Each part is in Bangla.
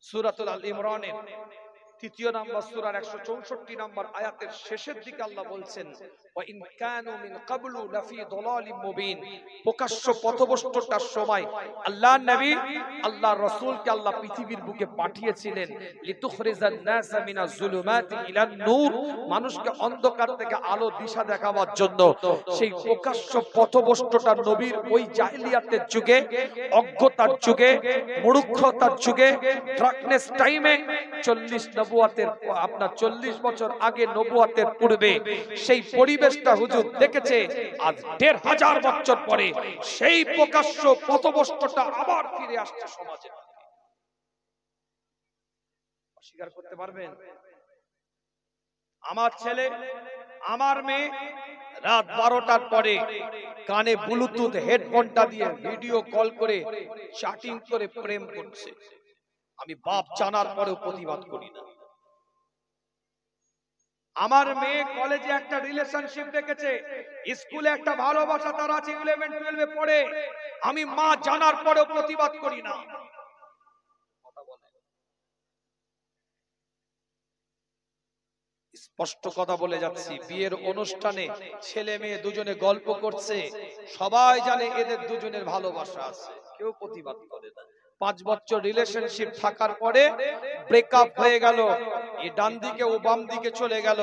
সূরাতুল আল ইমরানের ৩য় নম্বর সূরার ১৬৪ নম্বর আয়াতের শেষের দিকে আল্লাহ বলছেন, ওয়া ইন কানু মিন ক্বাবলু লাফি যালালিম মুবিন। প্রকাশ্য পথভ্রষ্টতার সময় আল্লাহর নবী আল্লাহর রাসূলকে আল্লাহ পৃথিবীর বুকে পাঠিয়েছিলেন লিতুখরিজান নাসা মিনাজ যুলুমাতি ইলান নূর, মানুষকে অন্ধকার থেকে আলো দিশা দেখাবার জন্য। সেই প্রকাশ্য পথভ্রষ্টতার নবীর ওই জাহেলিয়াতের যুগে, অজ্ঞতার যুগে, মূর্খতার যুগে, ডার্কনেস টাইমে 40 বছর আগে নবুয়াতের পূর্বে সেই পরিবেশটা হুজুর দেখেছে। আজ ১৫০০ বছর পরে সেই প্রকাশ্য পথভ্রষ্টতা আবার ফিরে আসছে সমাজে। অস্বীকার করতে পারবেন? আমার ছেলে, আমার মেয়ে রাত 12টার পরে কানে ব্লুটুথ হেডফোনটা দিয়ে ভিডিও কল করে চ্যাটিং করে প্রেম করছে। আমি বাপ জানার পরেও প্রতিবাদ করি না। আমার মেয়ে কলেজে একটা রিলেশনশিপ দেখেছে, স্কুলে একটা ভালোবাসা তার আছে, 11-12 এ পড়ে, আমি মা জানার পরেও প্রতিবাদ করি না। স্পষ্ট কথা বলে যাচ্ছি, বিয়ের অনুষ্ঠানে ছেলে মেয়ে দুজনে গল্প করছে, সবাই জানে এদের দুজনের ভালোবাসা আছে, কেউ প্রতিবাদ করে না। 5 বছর রিলেশনশিপ থাকার পরে ব্রেকআপ হয়ে গেল, এই ডান দিকে ও বাম দিকে চলে গেল।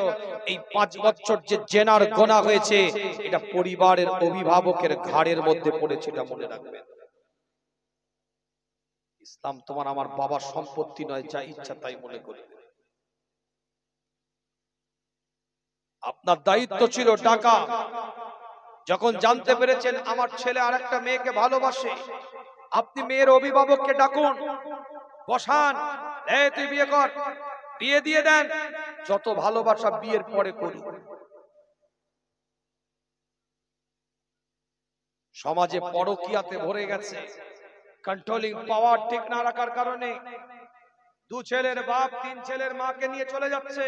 এই 5 বছর যে জেনার গোনা হয়েছে, এটা পরিবারের অভিভাবকের ঘাড়ের মধ্যে পড়েছে, এটা মনে রাখবেন। ইসলাম তোমার আমার বাবার সম্পত্তি নয়, যা ইচ্ছা তাই মনে করবে। আপনার দায়িত্ব ছিল টাকা। যখন জানতে পেরেছেন আমার ছেলে আরেকটা মেয়েকে ভালোবাসে, আপনি মেয়ের অভিভাবককে ডাকুন, বসান, এই তুই বিয়ে কর, বিয়ে দিয়ে দেন, যত ভালোবাসা বিয়ের পরে করি। সমাজে পরকীয়াতে ভরে গেছে, কন্ট্রোলিং পাওয়ার ঠিক না রাখার কারণে 2 ছেলের বাপ 3 ছেলের মাকে নিয়ে চলে যাচ্ছে।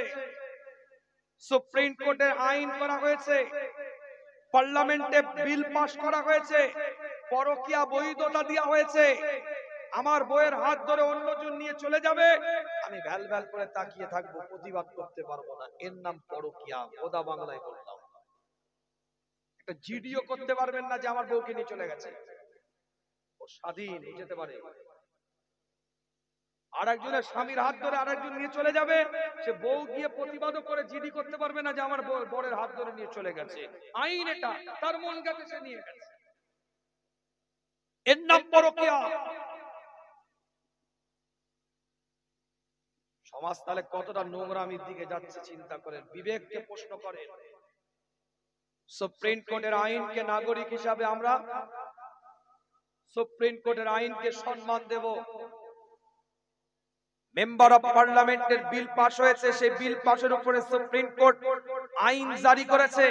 সুপ্রিম কোর্টের আইন করা হয়েছে, পার্লামেন্টে বিল পাস করা হয়েছে, পরকীয়া বৈধতা দেওয়া হয়েছে। আমার বউয়ের হাত ধরে অন্যজন নিয়ে চলে যাবে, আমি ভ্যাল ভ্যাল করে তাকিয়ে থাকবো, প্রতিবাদ করতে পারবো না। এর নাম পরকীয়া। খোদা বাংলায় বললাম, একটা জিডিও করতে পারবেন না যে আমার বউকে নিয়ে চলে গেছে। ও স্বাধীন, যেতে পারে। আরেকজনের স্বামীর হাত ধরে আরেকজন নিয়ে চলে যাবে, সে বউ গিয়ে প্রতিবাদও করে জিডি করতে পারবে না যে আমার বরের হাত ধরে নিয়ে চলে গেছে। আইন এটা, তার মন গেছে সে নিয়ে গেছে, এর নাম পরকীয়া। সমাজ তাহলে কতটা নোংরামির দিকে যাচ্ছে চিন্তা করেন, বিবেককে প্রশ্ন করেন। সুপ্রিম কোর্টের আইনকে নাগরিক হিসাবে আমরা সুপ্রিম কোর্টের আইনকে সম্মান দেব। মেম্বার অফ পার্লামেন্টের বিল পাস হয়েছে, সেই বিল পাসের উপরে সুপ্রিম কোর্ট আইন জারি করেছে,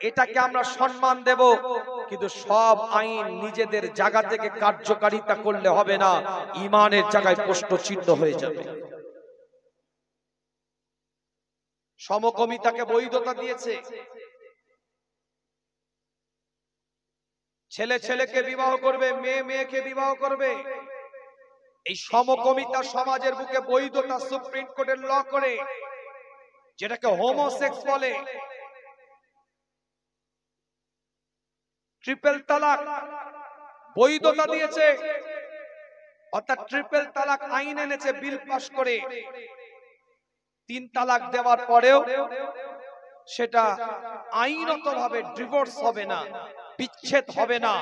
এটাকে আমরা সম্মান দেব। কিন্তু সব আইন নিজেদের জায়গা থেকে কার্যকারিতা করলে হবে না, ঈমানের জায়গায় প্রশ্ন চিহ্ন হয়ে যাবে। সমকামিতাকে বৈধতা দিয়েছে, ছেলে ছেলেকে বিবাহ করবে, মেয়ে মেয়েকে বিবাহ করবে। এই সমকামিতা সমাজের বুকে বৈধতা সুপ্রিম কোর্টের ল করে, যেটাকে হোমোসেক্স বলে। ট্রিপল তালাক বৈধতা দিয়েছে, অর্থাৎ ট্রিপল তালাক আইন এনেছে বিল পাস করে। 3 তালাক দেওয়ার পরেও সেটা আইনতভাবে ডিভোর্স হবে না, বিচ্ছেদ হবে না,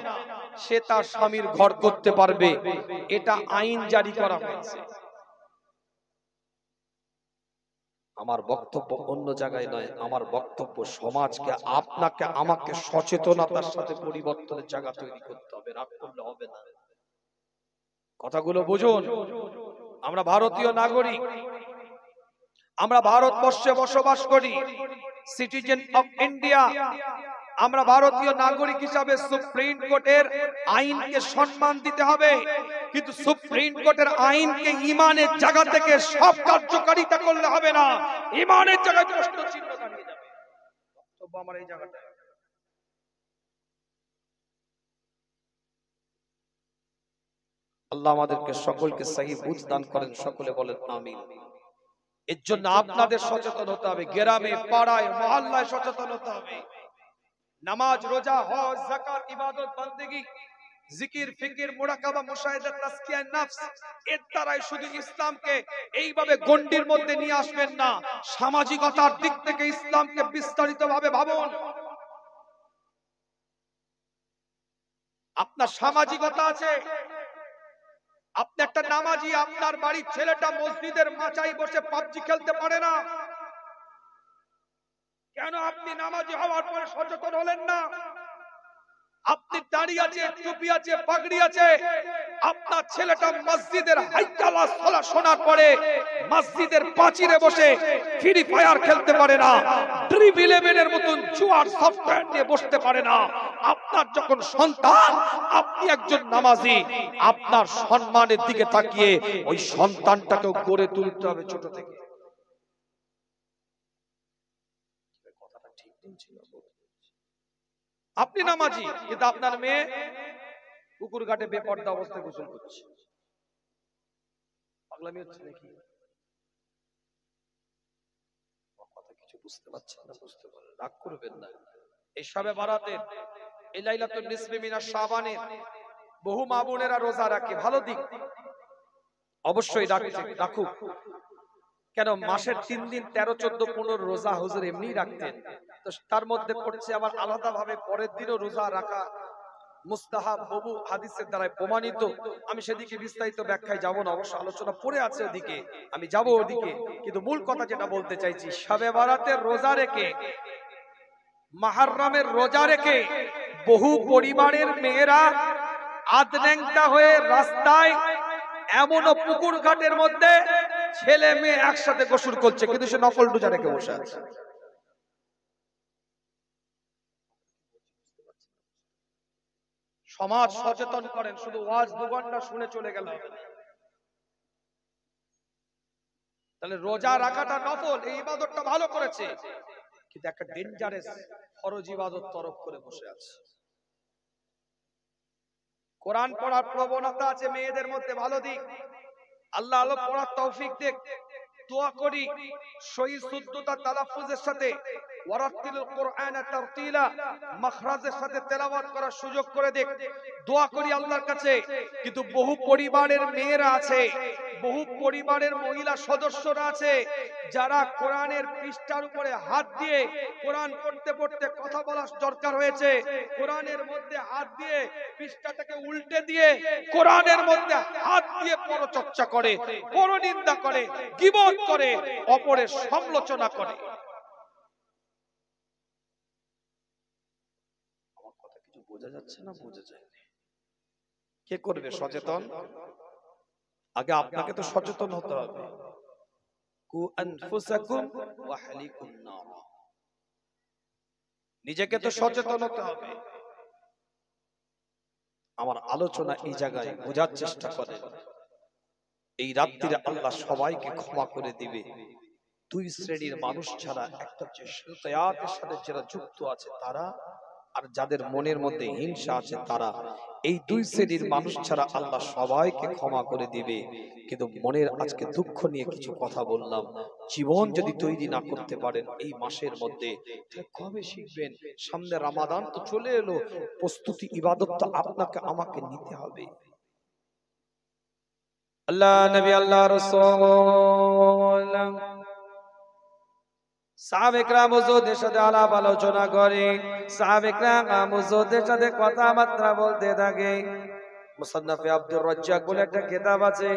সে তার স্বামীর ঘর করতে পারবে, এটা আইন জারি করা হয়েছে। আমার বক্তব্য অন্য জায়গায় নয়, আমার বক্তব্য সমাজকে, আপনাকে আমাকে সচেতনতার সাথে পরিবর্তনের জায়গা তৈরি করতে হবে, রাগ করলে হবে না। কথাগুলো বুঝুন। আমরা ভারতীয় নাগরিক, আমরা ভারতবর্ষে বসবাস করি, সিটিজেন অফ ইন্ডিয়া। আমরা ভারতীয় নাগরিক হিসাবে সুপ্রিম কোর্টের আইনকে সম্মান দিতে হবে, কিন্তু সুপ্রিম কোর্টের আইনকে ঈমানের জায়গা থেকে সব কার্যকারিতা করলে হবে না, ঈমানের জায়গায় প্রশ্ন চিহ্ন দাঁড়িয়ে যাবে। বক্তব্য আমার এই জায়গাটা। আল্লাহ আমাদেরকে সকলকে সহি বুঝ দান করেন, সকলে বলেন আমিন। এর জন্য আপনাদের সচেতন হতে হবে, গ্রামে পাড়ায় মহল্লায় সচেতন হতে হবে। নামাজ, রোজা, হজ, যাকাত, ইবাদত, বান্দেগী, জিকির, ফিকির, মুরাকাবা, মুশাহিদা, তাজকিয়া নফস, এর দ্বারাই শুধু ইসলামকে এইভাবে গণ্ডির মধ্যে নিয়ে আসবেন না, সামাজিকতার দিক থেকে ইসলামকে বিস্তারিতভাবে ভাবুন। আপনার সামাজিকতা আছে, আপনি একটা নামাজি, আপনার বাড়ির ছেলেটা মসজিদের মাচায় বসে পাবজি খেলতে পারে না, কেন আপনি নামাজি হওয়ার পরে সচেতন হলেন না? আপনি দাড়ি আছে, টুপি আছে, পাগড়ি আছে, আপনার ছেলেটা মসজিদের হাইকালা সালা শোনার পরে মসজিদের পাঁচিরে বসে ফ্রি ফায়ার খেলতে পারে না, ড্রিম 11 এর মতন জুয়ার সফটওয়্যার নিয়ে বসতে পারে না। আপনার যখন সন্তান, আপনি একজন নামাজি, আপনার সম্মানের দিকে তাকিয়ে ওই সন্তানটাকে গড়ে তুলতে হবে ছোট থেকে। কথাটা ঠিক ছিল? আপনি নামাজি, কিন্তু আপনার মেয়ে পুকুর ঘাটে বেপর্দা অবস্থায় গোসল করছে, পাগলামি হচ্ছে নাকি? কথা কিছু বুঝতে পারছেন না? বুঝতে পারেন, রাগ করবেন না। এই শবে বারাতের, এই লাইলাতুল নিসফি মিনাশ শাবানের বহু মা বোনেরা রোজা রাখে, ভালো দিক, অবশ্যই রাখুক। কেন মাসের 3 দিন 13, 14, 15 রোজা হুজুর এমনি রাখতেন, তো তার মধ্যে পড়ছে আবার আলাদা ভাবে পরের দিনও রোজা রাখা মুস্তাহাব, বহু হাদিসের দ্বারা প্রমাণিত। আমি সেদিকে বিস্তারিত ব্যাখ্যায় যাব না, অবশ্য আলোচনা পড়ে আছে ওদিকে, আমি যাব ওদিকে। কিন্তু মূল কথা যেটা বলতে চাইছি, শবে বারাতের রোজা রেখে, মুহররমের রোজা রেখে বহু পরিবারের মেয়েরা আধন্যাংটা হয়ে রাস্তায়, এমনও পুকুর ঘাটের মধ্যে ছেলে মেয়ে একসাথে গোসল করছে, কিন্তু সে নফল রোজা রেখে বসে আছে। সমাজ সচেতন করেন, শুধু ওয়াজ 2 ঘন্টা শুনে চলে গেল। তাহলে রোজা রাখাটা নফল, এই ইবাদতটা ভালো করেছে, কিন্তু একটা ডেঞ্জারাস ফরজ ইবাদত তরফ করে বসে আছে। কোরআন পড়ার প্রবণতা আছে মেয়েদের মধ্যে, ভালো দিক, আল্লাহ আলো পড়ার তৌফিক দেখ। দোয়া করি সহি শুদ্ধতা তালাফুজের সাথে, ওয়ারাতিলুল কুরআনা তারতিলা, মাখরাজের সাথে তেলাওয়াত করার সুযোগ করে দেখ, দোয়া করি আল্লাহর কাছে। কিন্তু বহু পরিবারের মেয়েরা আছে, বহু পরিবারের মহিলা সদস্যরা আছে, যারা কোরআনের পৃষ্ঠার উপরে হাত দিয়ে কোরআন পড়তে পড়তে কথা বলার দরকার হয়েছে, কোরআনের মধ্যে হাত দিয়ে পৃষ্ঠাটাকে উল্টে দিয়ে কোরআনের মধ্যে হাত দিয়ে পরচর্চা করে, পরনিন্দা করে, গীবত করে, অপরের সমালোচনা করে। আমার কথা কিছু বোঝা যাচ্ছে না? বোঝা যায় না? কে করবে সচেতন? আগে আপনাকে তো সচেতন হতে হবে। কু আনফুসাকুম ওয়া আহলিকুম নার, নিজেকে তো সচেতন হতে হবে। আমার আলোচনা এই জায়গায় বোঝার চেষ্টা করেন। এই রাত্রিরে আল্লাহ সবাইকে ক্ষমা করে দিবে। 2 শ্রেণীর মানুষ ছাড়া, একটা হচ্ছে শয়তানের সাথে যারা যুক্ত আছে তারা, আর যাদের মনের মধ্যে হিংসা আছে তারা। এই 2 শ্রেণীর মানুষ ছাড়া আল্লাহ সবাইকে ক্ষমা করে দিবে। কিন্তু মনের আজকে দুঃখ নিয়ে কিছু কথা বললাম। জীবন যদি তৈরি না করতে পারেন এই মাসের মধ্যে, কবে শিখবেন? সামনে রমাদান তো চলে এলো, প্রস্তুতি ইবাদতটা আপনাকে আমাকে নিতে হবে। আল্লাহ নবী, আল্লাহ রাসূল, সাহাবে কেরাম হুজুরদের সাথে আলাপ আলোচনা করে, সাহাবে কেরাম হুজুরদের সাথে কথাবার্তা বলতে থাকে। মুসান্নাফে আব্দুর রাজ্জাক বলে একটা কিতাব আছে,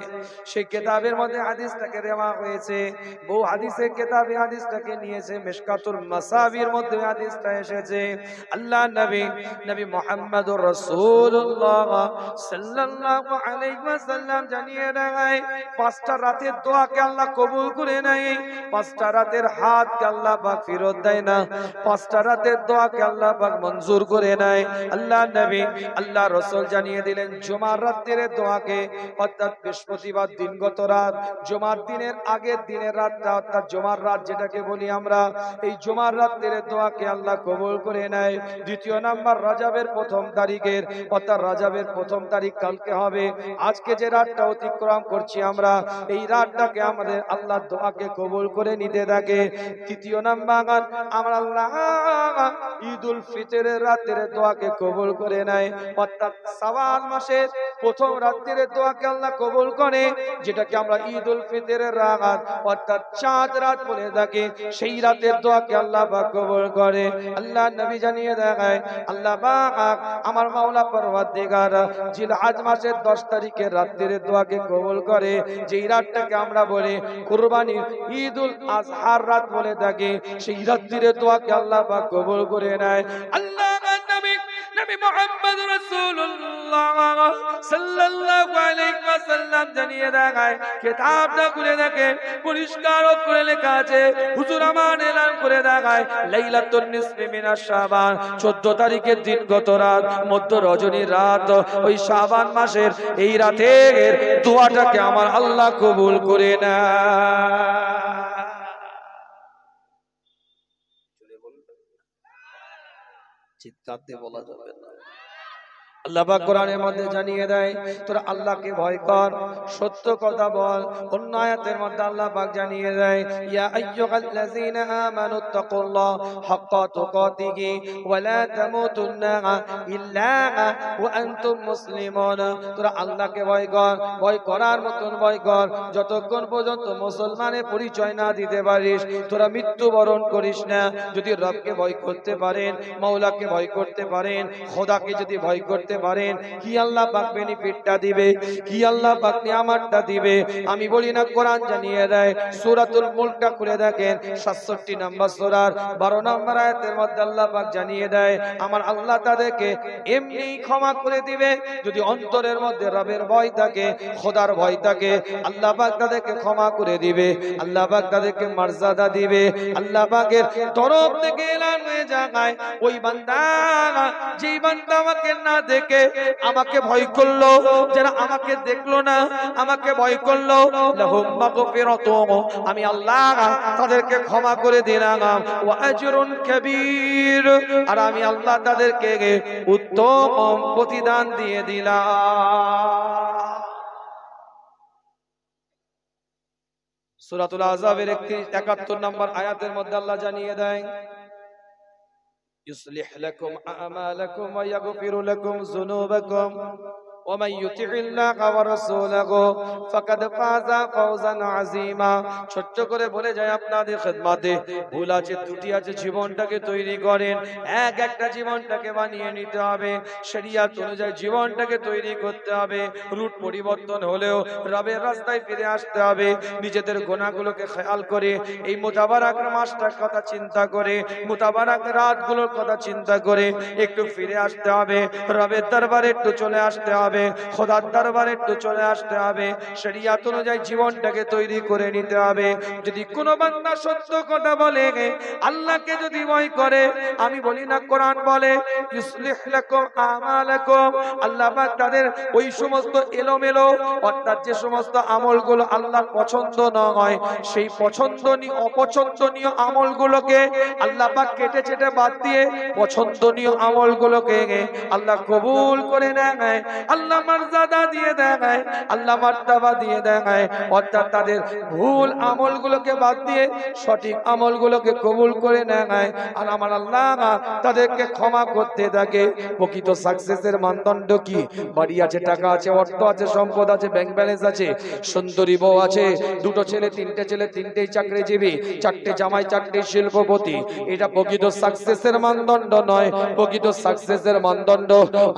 সেই কিতাবের মধ্যে হাদিসটাকে দেওয়া হয়েছে। বহু হাদিসের কিতাবে হাদিসটাকে নিয়েছে, মিশকাতুল মাসাবির মধ্যে হাদিসটা এসেছে। আল্লাহ নবী মুহাম্মদুর রাসূলুল্লাহ সাল্লাল্লাহু আলাইহি ওয়াসাল্লাম জানিয়ে দেয়, 5টা রাতের দোয়াকে আল্লাহ কবুল করে নেয়, 5টা রাতের হাতকে আল্লাহ পাক ফেরত দেয় না, 5টা রাতের দোয়াকে আল্লাহ পাক মঞ্জুর করে নেয়। আল্লাহ নবী, আল্লাহ রাসূল জানিয়ে দিলেন, জুমার রাতের দোয়াকে অর্থাৎ বৃহস্পতিবার দিনগত রাত, জুমার দিনের আগের দিনের রাতটা অর্থাৎ জুমার রাত যেটাকে বলি আমরা, এই জুমার রাতের দোয়াকে আল্লাহ কবুল করে নেয়। দ্বিতীয় নাম্বার রজবের প্রথম তারিখের অর্থাৎ রজবের প্রথম তারিখ কালকে হবে, আজকে যে রাতটা অতিক্রম করছি আমরা, এই রাতটাকে আমাদের আল্লাহ দোয়াকে কবুল করে নিতে থাকে। তৃতীয় নাম্বার আমরা আল্লাহ ঈদুল ফিতরের রাতের দোয়াকে কবুল করে নেয়, অর্থাৎ শাওয়াল মাসের প্রথম রাতের দোয়াকে আল্লাহ কবুল করে, যেটাকে আমরা ঈদুল ফিতরের রাত অর্থাৎ চাঁদ রাত বলে থাকি, সেই রাতের দোয়াকে আল্লাহ পাক কবুল করে। আল্লাহ নবী জানিয়ে দেয় আল্লাহ পাক আমার মাওলা পরওয়ারদিগার জিলহজ মাসের 10 তারিখের রাতের দোয়াকে কবুল করে, যেই রাতটাকে আমরা বলি কুরবানির ঈদুল আজহার রাত বলে থাকি, সেই রাতের দোয়াকে আল্লাহ পাক কবুল করে নেয়। আল্লাহ নবী মুহাম্মদ রাসূলুল্লাহ সাল্লাল্লাহু আলাইহি ওয়াসাল্লাম জানিয়ে দেয়, কিতাবটা খুলে দেখে পরিষ্কার করে লেখা আছে, হুজুর আমার এলান করে দেয় লাইলাতুন নিসফি মিনাশ শাবান, 14 তারিখের দিন গত রাত মধ্য রজনীর রাত, ওই শাবান মাসের এই রাতের দোয়াটাকে আমার আল্লাহ কবুল করে নেয়। চিৎকার দিয়ে বলা যাবে না। আল্লাহ পাক কোরআনের মধ্যে জানিয়ে দেয় তোরা আল্লাহকে ভয় কর, সত্য কথা বল। অন্য আয়াতের মধ্যে আল্লাহ পাক জানিয়ে দেয় ইয়া আইয়ুহাল্লাযীনা আমানুত্তাকুল্লাহ হাক্কা তুকাতিহি ওয়া লা তামুতুন্না ইল্লা ওয়া আনতুম মুসলিমুন। তোরা আল্লাহকে ভয় কর, ভয় করার মতন ভয় কর, যতক্ষণ পর্যন্ত মুসলমানের পরিচয় না দিতে পারিস তোরা মৃত্যুবরণ করিস না। যদি রবকে ভয় করতে পারেন, মাওলাকে ভয় করতে পারেন, খোদাকে যদি ভয় করতে পারেন, কি আল্লাহ পাক বেনিফিটটা দিবে, কি আল্লাহ পাক নিয়ামতটা দিবে। আমি বলি না, কোরআন জানিয়ে দেয়, সূরাতুল মুলকটা খুলে দেখেন 67 নম্বর সূরার 12 নম্বর আয়াতের মধ্যে আল্লাহ পাক জানিয়ে দেয় আমার আল্লাহ তাদেরকে এমনি ক্ষমা করে দিবে যদি অন্তরের মধ্যে রবের ভয় থাকে, খোদার ভয় থাকে, আল্লাহ পাক তাদেরকে ক্ষমা করে দিবে, আল্লাহ পাক তাদেরকে মর্যাদা দিবে। আল্লাহ পাকের তরফ থেকে এলান হয়ে যায় ওই বান্দা, যেই বান্দা আমাকে না দেখে আমাকে ভয় করলো, যারা আমাকে দেখলো না আমাকে ভয় করলো, লাহুম মাগফিরাতুন, আমি আল্লাহ তাদেরকে ক্ষমা করে দিলাম, ওয়া আজরুন কাবীর, আর আমি আল্লাহ তাদেরকে উত্তম প্রতিদান দিয়ে দিলাম। সূরাতুল আহজাবের 71 নম্বর আয়াতের মধ্যে আল্লাহ জানিয়ে দেয় يصلح لكم أعمالكم ويغفر لكم ذنوبكم ومن يطع الله ورسوله فقد فاز فوزا عظيما। ছোট্ট করে বলে যায় আপনাদের খিদমতে, ভুল আছে ত্রুটি আছে, জীবনটাকে তৈরি করেন, একটা জীবনটাকে বানিয়ে নিতে হবে, শরীয়ত অনুযায়ী জীবনটাকে তৈরি করতে হবে। রুট পরিবর্তন হলেও রবের রাস্তায় ফিরে আসতে হবে, নিজেদের গুনাহগুলোকে খেয়াল করে, এই মুতাবারাক মাসটার কথা চিন্তা করে, মুতাবারাক রাতগুলোর কথা চিন্তা করে একটু ফিরে আসতে হবে, রবের দরবারে একটু চলে আসতে হবে, খোদার দরবারে একটু চলে আসতে হবে, শরীয়ত অনুযায়ী জীবনটাকে তৈরি করে নিতে হবে। যদি কোনো বান্দা সত্য কথা বলে, আল্লাহকে যদি ভয় করে, আমি বলি না, কোরআন বলে ইউসলিহ লাকুম আমালাকুম, আল্লাহ পাক তাদের ওই সমস্ত এলোমেলো অর্থাৎ যে সমস্ত আমলগুলো আল্লাহর পছন্দ নয়, সেই পছন্দনীয় অপছন্দনীয় আমলগুলোকে আল্লাহ পাক কেটে চেটে বাদ দিয়ে পছন্দনীয় আমলগুলোকে আল্লাহ কবুল করে নেয়, আল্লাহ মর্যাদা দিয়ে দেয়, আল্লাহ মার্তাবা দিয়ে দেয়, অর্থাৎ তাদের ভুল আমলগুলোকে বাদ দিয়ে সঠিক আমলগুলোকে কবুল করে নেয়, আর আমার আল্লাহ তাদেরকে ক্ষমা করতে থাকে। প্রকৃত সাকসেসের মানদণ্ড কি? বাড়ি আছে, টাকা আছে, অর্থ আছে, সম্পদ আছে, ব্যাংক ব্যালেন্স আছে, সুন্দরী বউ আছে, দুটো ছেলে, তিনটে ছেলে, তিনটেই চাকরিজীবী, চারটে জামাই, চারটে শিল্পপতি, এটা প্রকৃত সাকসেসের মানদণ্ড নয়। প্রকৃত সাকসেসের মানদণ্ড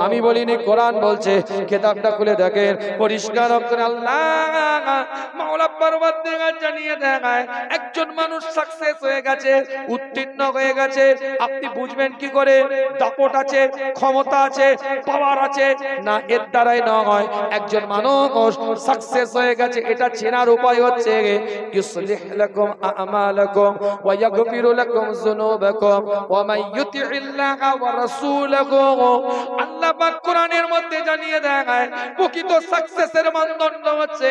আমি বলিনি, কোরআন বলছে, কিতাবটা খুলে দেখেন পরিষ্কার করে আল্লাহ মাওলা পরওয়ারদিগার জানিয়ে দেয় একজন মানুষ সাকসেস হয়ে গেছে, উত্তীর্ণ হয়ে গেছে, আপনি বুঝবেন কি করে? দাপট আছে, ক্ষমতা আছে, পাওয়ার আছে না, এর দ্বারাই নয়। একজন মানুষ সাকসেস হয়ে গেছে এটা চেনার উপায় হচ্ছে ইউসলিহ লাকুম আমালাকুম ওয়া ইয়াগফিরু লাকুম যুনুবাকুম ওয়া মান ইউতিইল্লাহা ওয়া রাসূলাহু, আল্লাহ আল্লাহ পাক কোরআনের মধ্যে জানিয়ে দেয় প্রকৃত সাকসেসের মানদণ্ড হচ্ছে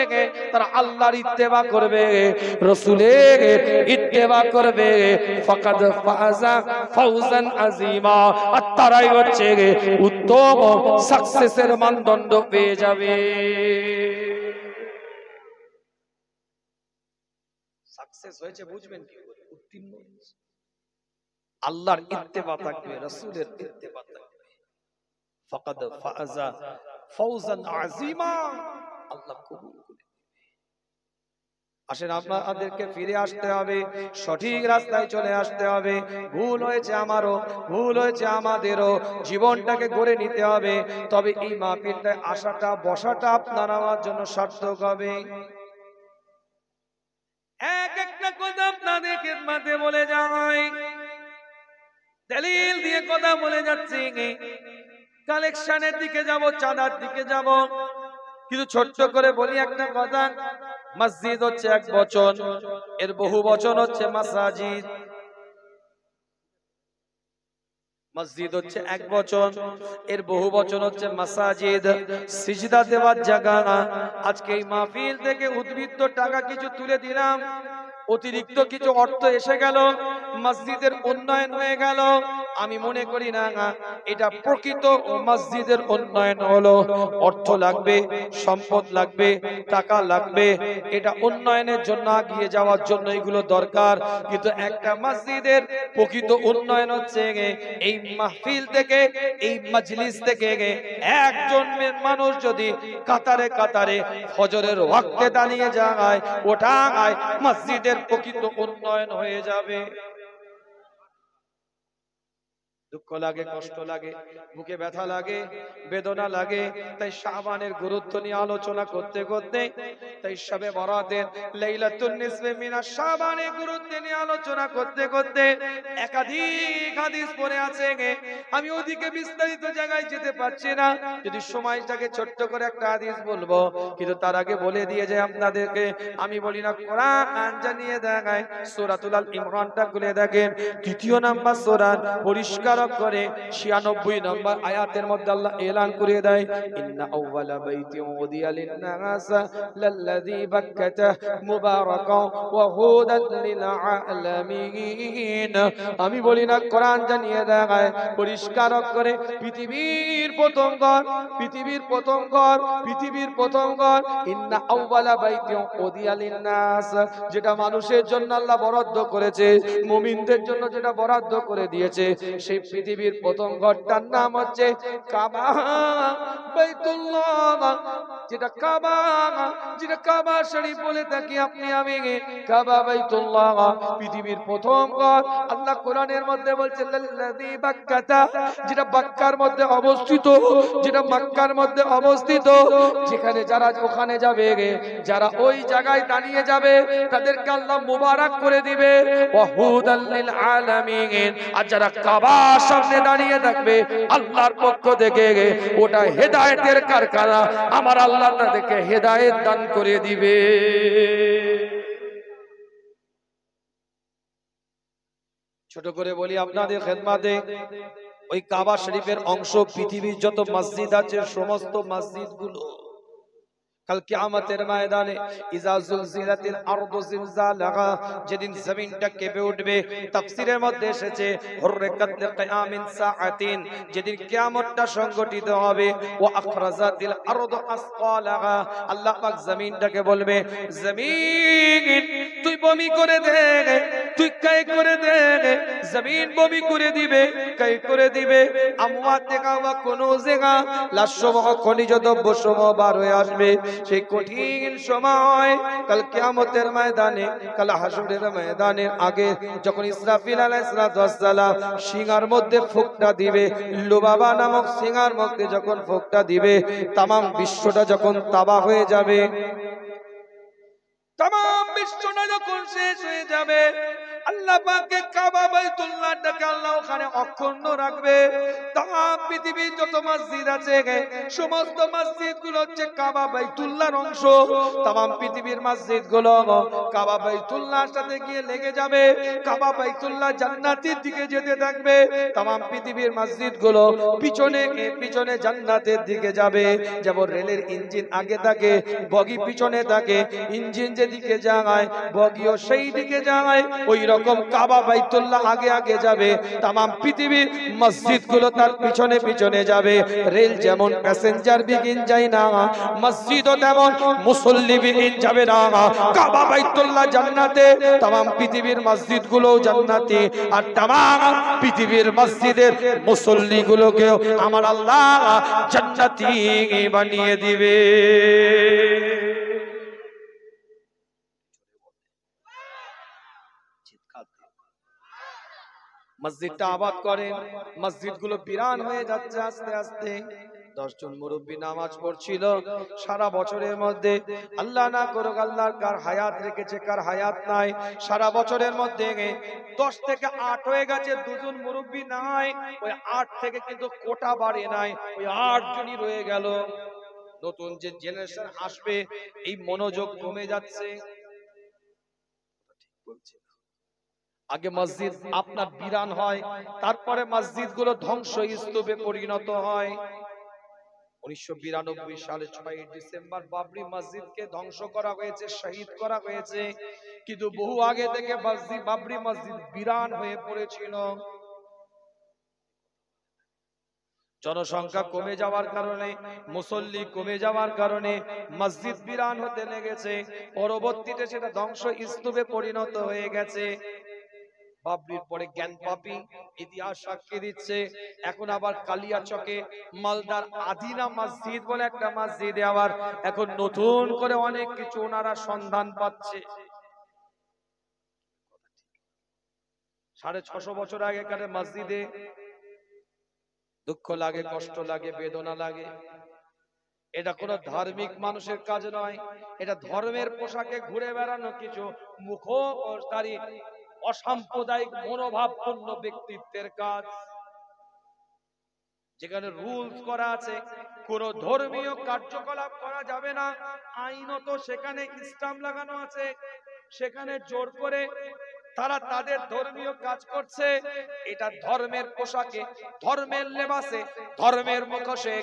তারা আল্লাহর ইত্তেবা করবে, রাসূলের ইত্তেবা করবে, ফাকাদ ফাযা ফাওজান আযীমা, আর তারাই হচ্ছে উত্তম সাকসেসের মানদণ্ড পেয়ে যাবে। সাকসেস হয়েছে বুঝবেন কি করে? উত্তীর্ণ হয়েছে। আল্লাহর ইত্তেবা থাকবে, রাসূলের ইত্তেবা থাকবে, ফাকাদ ফাযা ফাওজান আযীমা, আল্লাহ কবুল করে। আসেন আপনাদেরকে ফিরে আসতে হবে, সঠিক রাস্তায় চলে আসতে হবে। ভুল হয়েছে আমারও, ভুল হয়েছে আমাদেরও, জীবনটাকে গড়ে নিতে হবে। তবে এই মাহফিলটায় আসাটা বসাটা আপনার আমার জন্য সার্থক হবে। এক একটা কথা আপনাদের খেদমতে বলে যায়, দলিল দিয়ে কথা বলে যাচ্ছি, কালেকশনের দিকে যাব, চাঁদার দিকে যাব, কিন্তু ছোট্ট করে বলি একটা কথা। মসজিদ হচ্ছে এক বচন, এর বহু বচন হচ্ছে মাসাজিদ। মসজিদ হচ্ছে এক বচন, এর বহু বচন হচ্ছে মাসাজিদ, সিজদা দেওয়ার জায়গা। আজকে এই মাহফিল থেকে উদ্বৃত্ত টাকা কিছু তুলে দিলাম, অতিরিক্ত কিছু অর্থ এসে গেল, মসজিদের উন্নয়ন হয়ে গেল। আমি মনে করি না এটা প্রকৃত মসজিদের উন্নয়ন হলো। অর্থ লাগবে, সম্পদ লাগবে, টাকা লাগবে, এটা উন্নয়নের জন্য এগিয়ে যাওয়ার জন্য এগুলো দরকার। কিন্তু একটা মসজিদের প্রকৃত উন্নয়ন হচ্ছে এই মাহফিল থেকে, এই মজলিস থেকে একজন মানুষ যদি কাতারে কাতারে ফজরের ওয়াক্তে দাঁড়িয়ে যায়, ওটা মসজিদের প্রকৃত উন্নয়ন হয়ে যাবে। দুঃখ লাগে, কষ্ট লাগে, বুকে ব্যথা লাগে, বেদনা লাগে। তাই শাবানের গুরুত্ব নিয়ে আলোচনা করতে করতে, তাই শবে বরাতের লাইলাতুন নিসফে মিনাশ শাবানের গুরুত্ব নিয়ে আলোচনা করতে করতে একাধিক হাদিস পড়ে আছে। আমি ওদিকে বিস্তারিত জায়গায় যেতে পারছি না, যদি সময়টাকে ছোট্ট করে একটা হাদিস বলবো, কিন্তু তার আগে বলে দিয়ে যায় আপনাদেরকে। আমি বলি না, কোরআন জানিয়ে দেখায়, সূরাতুল আল ইমরানটা খুলে দেখেন, ৩য় নাম্বার সূরা, পরিষ্কার করে ৯৬ নম্বর আয়াতের মধ্যে আল্লাহ এলান করে দেয়, ইন্না আউওয়ালা বাইতিন উদিয়া লিন-নাস লাল্লাযী বাক্কাতা মুবারাকান ওয়া হুদাল লিল আলামিন। আমি বলি না, কোরআন জানিয়ে দেয় পরিষ্কার করে, পৃথিবীর প্রথম ঘর, পৃথিবীর প্রথম ঘর, পৃথিবীর প্রথম ঘর, ইন্না আউওয়ালা বাইতিন উদিয়া লিন-নাস, যেটা মানুষের জন্য আল্লাহ বরাদ্দ করেছে, মুমিনদের জন্য যেটা বরাদ্দ করে দিয়েছে, সেই পৃথিবীর প্রথম ঘরটার নাম হচ্ছে কাবা, বাইতুল্লাহ, যেটা কাবা, যেটা কাবা শরীফ বলে থাকি আপনি আমি, কাবা বাইতুল্লাহ পৃথিবীর প্রথম ঘর। আল্লাহ কোরআনের মধ্যে বলছেন লাল্লাযী বাক্কাতা, যেটা বাক্কার মধ্যে অবস্থিত, যেটা মক্কার মধ্যে অবস্থিত, যেখানে যারা ওখানে যাবে, যারা ওই জায়গায় দাঁড়িয়ে যাবে, তাদেরকে আল্লাহ মুবারক করে দিবে, ওয়া হুদাল লিল আলামিন। আর যারা কাবার সামনে দাঁড়িয়ে থাকবে, আল্লাহর পক্ষ থেকে ওটা হেদায়েতের কারখানা, আমার আল্লাহ তাদেরকে হেদায়েত দান করে দিবে। ছোট করে বলি আপনাদের খেদমতে, ওই কাবা শরীফের অংশ পৃথিবীর যত মসজিদ আছে, সমস্ত মসজিদগুলো কাল কিয়ামতের ময়দানে ইজা জুলজিলাতিল আরদু জিলজালাহা, যেদিন জমিনটা কেঁপে উঠবে, তাফসীরের মধ্যে এসেছে হুররিকাত লিকিয়ামিন সাআতিন, যেদিন কিয়ামতটা সংগঠিত হবে, ওয়া আখরাজাতিল আরদু আসকালাহা, আল্লাহ পাক জমিনটাকে বলবে, জমিন তুই বমি করে দে, তুই কাই করে দে। জমিন বমি করে দিবে, কাই করে দিবে, আমওয়াত দেখা ওয়া কুনুজিহা, লাশসমূহ খনিজ দ্রব্য সমূহ বার হয়ে আসবে। সেই কঠিন সময় কাল কিয়ামতের ময়দানে, কাল হাসরের ময়দানের আগে, যখন ইসরাফিল আলাইহিস সালাম সিংহার মধ্যে ফুঁকটা দিবে, লুবাবা নামক সিংহার মধ্যে যখন ফুঁকটা দিবে, তামাম বিশ্বটা যখন তাবাহ হয়ে যাবে, তামাম বিশ্বটা যখন শেষ হয়ে যাবে, আল্লাহ পাকের কাবা বাইতুল্লাহটাকে আল্লাহ ওখানে অক্ষুণ্ণ রাখবে। তাম পৃথিবীর যত মসজিদ আছে সমস্ত মসজিদগুলো হচ্ছে কাবা বাইতুল্লাহর অংশ। তাম পৃথিবীর মসজিদগুলো কাবা বাইতুল্লাহর সাথে গিয়ে লেগে যাবে। কাবা বাইতুল্লাহ জান্নাতের দিকে যেতে থাকবে। তাম পৃথিবীর মসজিদগুলো পিছনে পিছনে জান্নাতের দিকে যাবে। যেমন রেলের ইঞ্জিন আগে থাকে, বগি পিছনে থাকে, ইঞ্জিন যেদিকে যায় বগিও সেই দিকে যায়। ওই রকম কাবা বাইতুল্লাহ আগে আগে যাবে, তাম পৃথিবীর মসজিদগুলো তার পিছনে পিছনে যাবে। রেল যেমন প্যাসেঞ্জার বিগিন যায় না, মসজিদও তেমন মুসল্লি বিগিন যাবে না। কাবা বাইতুল্লাহ জান্নাতে, তাম পৃথিবীর মসজিদগুলো জান্নাতে, আর তাম পৃথিবীর মসজিদের মুসল্লিগুলোকেও আমার আল্লাহ জান্নাতি বানিয়ে দিবে। মসজিদটা আবাদ করেন, মসজিদগুলো বিরান হয়ে যাচ্ছে আস্তে আস্তে। 10 জন মুরব্বী নামাজ পড়ছিল সারা বছরের মধ্যে। আল্লাহ না করুক, আল্লাহর কার হায়াত রেখেছে, কার হায়াত নাই। সারা বছরের মধ্যে 10 থেকে 8 হয়ে গেছে, 2 জন মুরব্বী নাই। ওই 8 থেকে কিন্তু কোটা বাড়ে নাই, ওই 8 জনই রয়ে গেল। নতুন যে জেনারেশন আসবে এই মনোযোগ কমে যাচ্ছে। ঠিক বলছি। আগে মসজিদ আপনার বিরান হয়, তারপরে মসজিদগুলো ধ্বংস স্তূপে পরিণত হয়। 1992 সালে 6 ডিসেম্বর বাবরি মসজিদকে ধ্বংস করা হয়েছে, শহীদ করা হয়েছে। কিন্তু বহু আগে থেকে বাবরি মসজিদ বিরান হয়ে পড়েছিল। জনসংখ্যা কমে যাওয়ার কারণে, মুসল্লি কমে যাওয়ার কারণে মসজিদ বিরান হতে লেগেছে। পরবর্তীতে সেটা ধ্বংস স্তূপে পরিণত হয়ে গেছে। বাবরির পরে জ্ঞানপাপী ইতিহাস সাক্ষী দিচ্ছে। এখন আবার কালিয়াচকে মালদার আদিনা মসজিদ বলে একটা মসজিদে আবার এখন নতুন করে অনেক কিছু ওনারা সন্ধান পাচ্ছে। 650 বছর আগেকার মসজিদে দুঃখ লাগে, কষ্ট লাগে, বেদনা লাগে। এটা কোনো ধার্মিক মানুষের কাজ নয়, এটা ধর্মের পোশাকে ঘুরে বেড়ানো কিছু মুখোশধারী অসাম্প্রদায়িক মনোভাবপূর্ণ ব্যক্তিত্বের কাজ। যেখানে রুলস করা আছে কোন ধর্মীয় কার্যকলাপ করা যাবে না, আইনত সেখানে ইসলাম লাগানো আছে। সেখানে জোর করে তারা তাদের ধর্মীয় কাজ করছে। এটা ধর্মের পোশাকে, ধর্মের লেবাসে, ধর্মের মুখোশে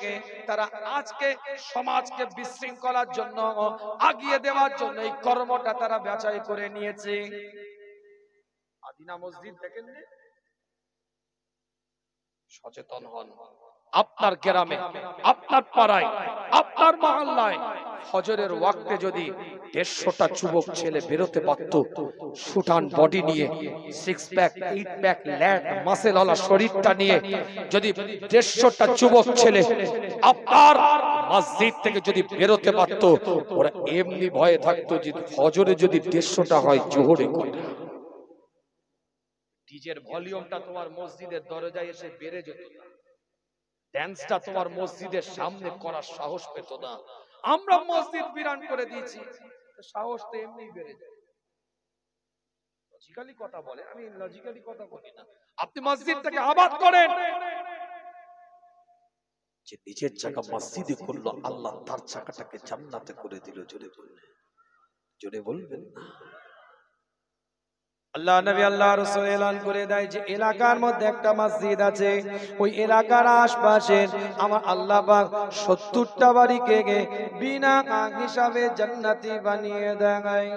তারা আজকে সমাজকে বিশৃঙ্খলার জন্য, আগিয়ে দেওয়ার জন্য এই কর্মটা তারা বাছাই করে নিয়েছে। আদিনা মসজিদ দেখেন, সচেতন হন। আপনার গ্রামে, আপনার পাড়ায়, আপনার মহল্লায় ফজরের ওয়াক্তে যদি 150টা যুবক ছেলে বেরোতে পারত, সুটান বডি নিয়ে, 6 প্যাক 8 প্যাক ল্যাট মাসেলওয়ালা শরীরটা নিয়ে যদি 150টা যুবক ছেলে আপনার মসজিদ থেকে যদি বেরোতে পারত, ওরা এমনি ভয়ে থাকতো যে ফজরে যদি 150টা হয় জোহরে করে। ডিজের ভলিউমটা তোমার মসজিদের দরজায় এসে বেড়ে যেত না, ড্যান্সটা তোমার মসজিদের সামনে করার সাহস পেত না। আমরা মসজিদ বিরান করে দিয়েছি, সাহস তো এমনি বেড়ে যায়। লজিক্যালি কথা বলে, আমি লজিক্যালি কথা বলি না। আপনি মসজিদটাকে আবাদ করেন। যে নিজের জায়গা মসজিদে করলো, আল্লাহ তার জায়গাটাকে জান্নাতে করে দিল। জোরে বললেন, জোরে বলবেন না। আল্লাহ নবী আল্লাহ রাসূল এলান করে দেয় যে এলাকার মধ্যে একটা মসজিদ আছে, ওই এলাকার আশপাশে আমার আল্লাহ পাক 70টা বাড়িকে বিনা হিসাবে জান্নাতি বানিয়ে দেয়।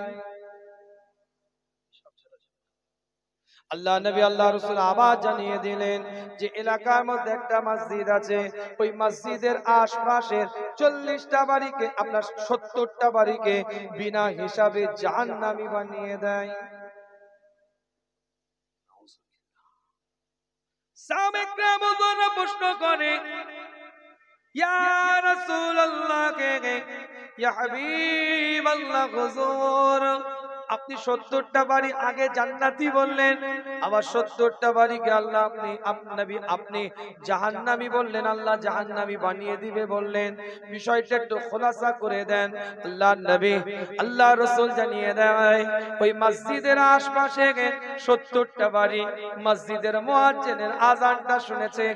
আল্লাহ নবী আল্লাহ রাসূল আবার জানিয়ে দিলেন যে এলাকার মধ্যে একটা মসজিদ আছে, ওই মসজিদের আশপাশের 40টা বাড়িকে, আপনার 70টা বাড়িকে বিনা হিসাবে জাহান্নামী বানিয়ে দেয়। সাহাবায়ে কেরাম প্রশ্ন করে, ইয়া রাসূলুল্লাহ, ইয়া হাবিবাল্লাহ হুজুর, আপনি 70টা বাড়ি আগে জান্নাতি বললেন, আবার 70টা বাড়িকে আল্লাহ আপনি জাহান্নামী বললেন, আল্লাহ জাহান্নামী বানিয়ে দিবে বললেন। বিষয়টা একটু খোলাসা করে দেন। আল্লাহ নবী আল্লাহ রাসূল জানিয়ে দেয়, ওই মসজিদের আশপাশে 70টা বাড়ি মসজিদের মুয়াজ্জিনের আযানটা শুনেছে,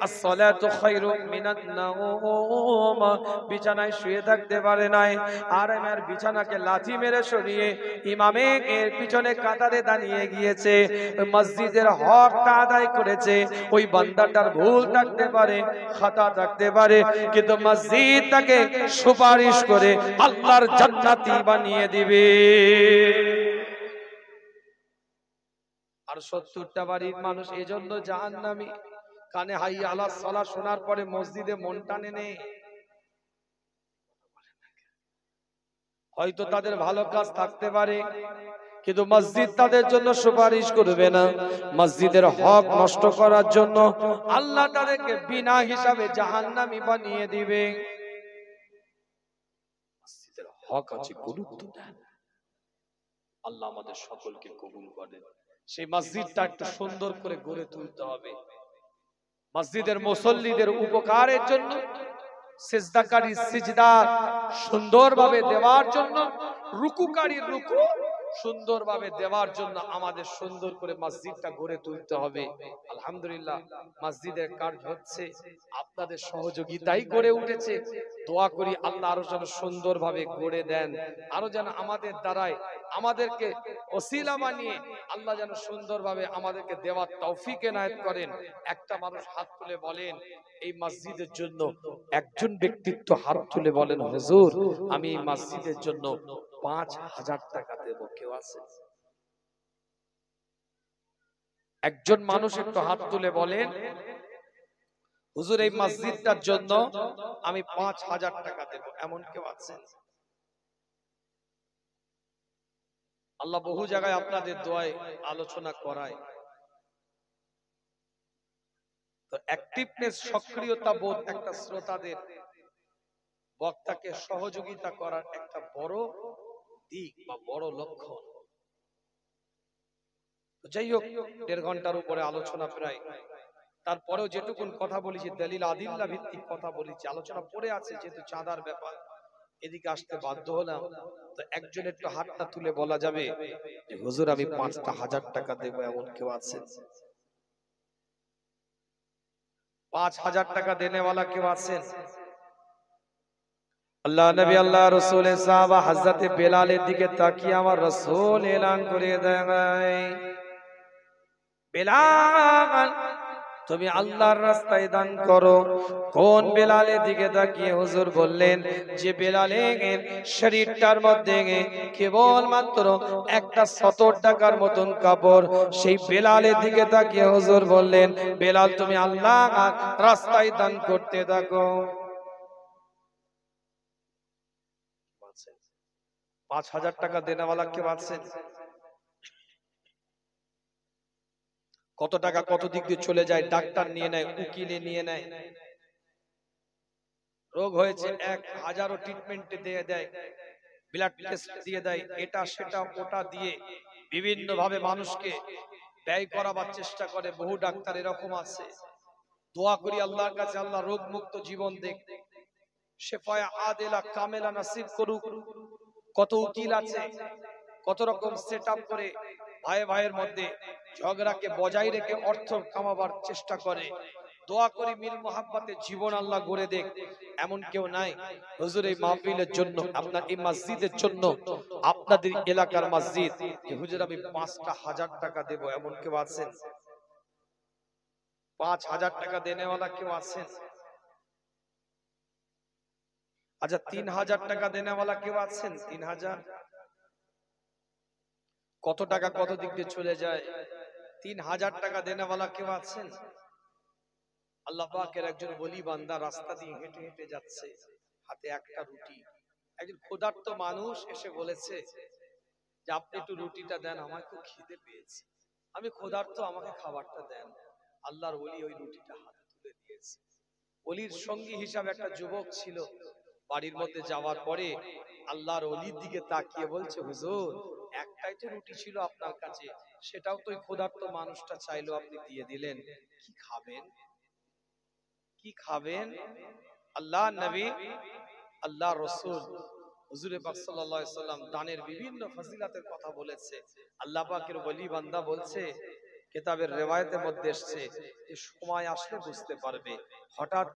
আসসালাতু খায়রুম মিনান নাওম, বিছানায় শুয়ে থাকতে পারে নাই, আর আমার বিছানাকে লাথি মেরে সরিয়ে ইমামের পিছনে কাতারে দাঁড়িয়ে গিয়েছে, মসজিদের হকটা আদায় করেছে। ওই বান্দাটার ভুল থাকতে পারে, খাতা থাকতে পারে, কিন্তু মসজিদ তাকে সুপারিশ করে আল্লাহর জান্নাতি বানিয়ে দিবে। আর 70টা বাড়ির মানুষ এজন্য জাহান্নামী। কানে হাইয়া আলাস সালাহ শোনার পরে মসজিদে মন টানে নেই। হয়তো তাদের ভালো কাজ থাকতে পারে, কিন্তু মসজিদ তাদের জন্য সুপারিশ করবে না। মসজিদের হক নষ্ট করার জন্য আল্লাহ তাদেরকে বিনা হিসাবে জাহান্নামী বানিয়ে দিবে। মসজিদের হক আছে, গুরুত্ব দেন। আল্লাহ আমাদের সকলকে কবুল করেন। সেই মসজিদটা একটু সুন্দর করে গড়ে তুলতে হবে। মসজিদের মুসল্লিদের উপকারের জন্য, সিজদাকারী সিজদা সুন্দরভাবে দেওয়ার জন্য, রুকুকারীর রুকু সুন্দরভাবে দেওয়ার জন্য আমাদের সুন্দর করে মসজিদটা গড়ে তুলতে হবে। আলহামদুলিল্লাহ মসজিদের কাজ হচ্ছে, আপনাদের সহযোগিতাই গড়ে উঠেছে। দোয়া করি আল্লাহ আরো যেন সুন্দরভাবে গড়ে দেন, আরো যেন আমাদের দ্বারাই আমাদেরকে ওসিলা বানিয়ে আল্লাহ যেন সুন্দরভাবে আমাদেরকে দেওয়ার তৌফিক এনায়েত করেন। একটা মানুষ হাত তুলে বলেন এই মসজিদের জন্য, একজন ব্যক্তিত্ব হাত তুলে বলেন হুজুর আমি এই মসজিদের জন্য 5000 টাকা দেব। কেউ আছে? একজন মানুষ একটু হাত তুলে বলেন হুজুর এই মসজিদটার জন্য আমি 5000 টাকা দেব, এমন কেউ আছে? আল্লাহ বহু জায়গায় আপনাদের দোয়ায় আলোচনা করায়। তো অ্যাক্টিভনেস, সক্রিয়তা বোধ একটা শ্রোতাদের বক্তাকে সহযোগিতা করার একটা বড় দিক বা বড় লক্ষণ। যাই হোক, 1.5 ঘন্টার উপরে আলোচনা প্রায়, তারপরেও যেটুকুন কথা বলেছি দলিল আদিল্লা ভিত্তিক কথা বলেছি, আলোচনা পড়ে আছে যেহেতু চাঁদার ব্যাপার, এদিকে আসতে বাধ্য হলাম। তো একজন একটু হাতটা তুলে বলা যাবে যে হুজুর আমি 5000 টাকা দেব, এমন কেউ আছে? 5000 টাকা দেনেওয়ালা কেউ আছেন? আল্লাহ নবী আল্লাহ রাসূলের সাহাবা হযরত বেলালের দিকে তাকিয়ে আমার রাসূল এলান করে দেয়, বেলাল তুমি আল্লাহর রাস্তায় দান করো। কোন বেলালের দিকে তাকিয়ে হুজুর বললেন যে বেলালের শরীরটার মধ্যে কেবল মাত্র একটা 70 টাকার মতন কাপড়। সেই বেলালের দিকে তাকিয়ে হুজুর বললেন বেলাল তুমি আল্লাহর রাস্তায় দান করতে থাকো। 5000 টাকা দেনেওয়ালা কেউ আছেন? কত টাকা কত দিক দিয়ে চলে যায়, ডাক্তার নিয়ে নেয়, উকিলে নিয়ে নেয়, রোগ হয়েছে 1000 ট্রিটমেন্ট দিয়ে দেয়, ব্লাড টেস্ট দিয়ে দেয়, এটা সেটা ওটা দিয়ে বিভিন্ন ভাবে মানুষকে ব্যয় করাবার চেষ্টা করে। বহু ডাক্তার এরকম আছে। দোয়া করি আল্লাহর কাছে আল্লাহ রোগ মুক্ত জীবন দেখ, শেফায়ে আদিলা কামেলা নসিব করুক। কত উকিল আছে, কত রকম সেটআপ করে ভাই ভাইয়ের মধ্যে ঝগড়াকে বজায় রেখে অর্থ কামাবার চেষ্টা করে। দোয়া করি মিল মোহাব্বতে জীবন আল্লাহ গড়ে দেখ। এমন কেউ নাই হুজুর এই মাহফিলের জন্য, আপনার এই মসজিদের জন্য, আপনাদের এলাকার মসজিদ, যে হুজুর আমি 5000 টাকা দেব, এমন কেউ আছেন? 5000 টাকা দেনেওয়ালা কেউ আছেন? আচ্ছা 3000 টাকা দেনেওয়ালা কেউ আছেন? 3000 কত টাকা কত দিক দিয়ে চলে যায়। 3000 টাকা দেনেওয়ালা কেউ আছেন? আল্লাহ পাকের একজন ওলি বান্দা রাস্তা দিয়ে হেঁটে হেঁটে যাচ্ছে, হাতে একটা রুটি। একজন ক্ষুধার্ত মানুষ এসে বলেছে যে আপনি একটু রুটিটা দেন, আমার খুব খিদে পেয়েছে, আমি ক্ষুধার্ত, আমাকে খাবারটা দেন। আল্লাহর ওলি ওই রুটিটা হাতে তুলে দিয়েছে। ওলির সঙ্গী হিসাবে একটা যুবক ছিল। বাড়ির মধ্যে যাওয়ার পরে আল্লাহর ওলির দিকে তাকিয়ে বলছে হুজুর একটাই তো রুটি ছিল আপনার কাছে, সেটাও তো ওই ক্ষুধার্ত মানুষটা চাইলো, আপনি দিয়ে দিলেন। কি খাবেন? কি খাবেন? আল্লাহ নবী, আল্লাহ রসুল হুজুর পাক সাল্লাল্লাহু আলাইহি সাল্লাম দানের বিভিন্ন ফজিলতের কথা বলেছে। আল্লাহ পাকের ওলি বান্দা বলছে, কিতাবের রিওয়ায়াতের মধ্যে এসেছে যে সময় আসলে বুঝতে পারবে। হঠাৎ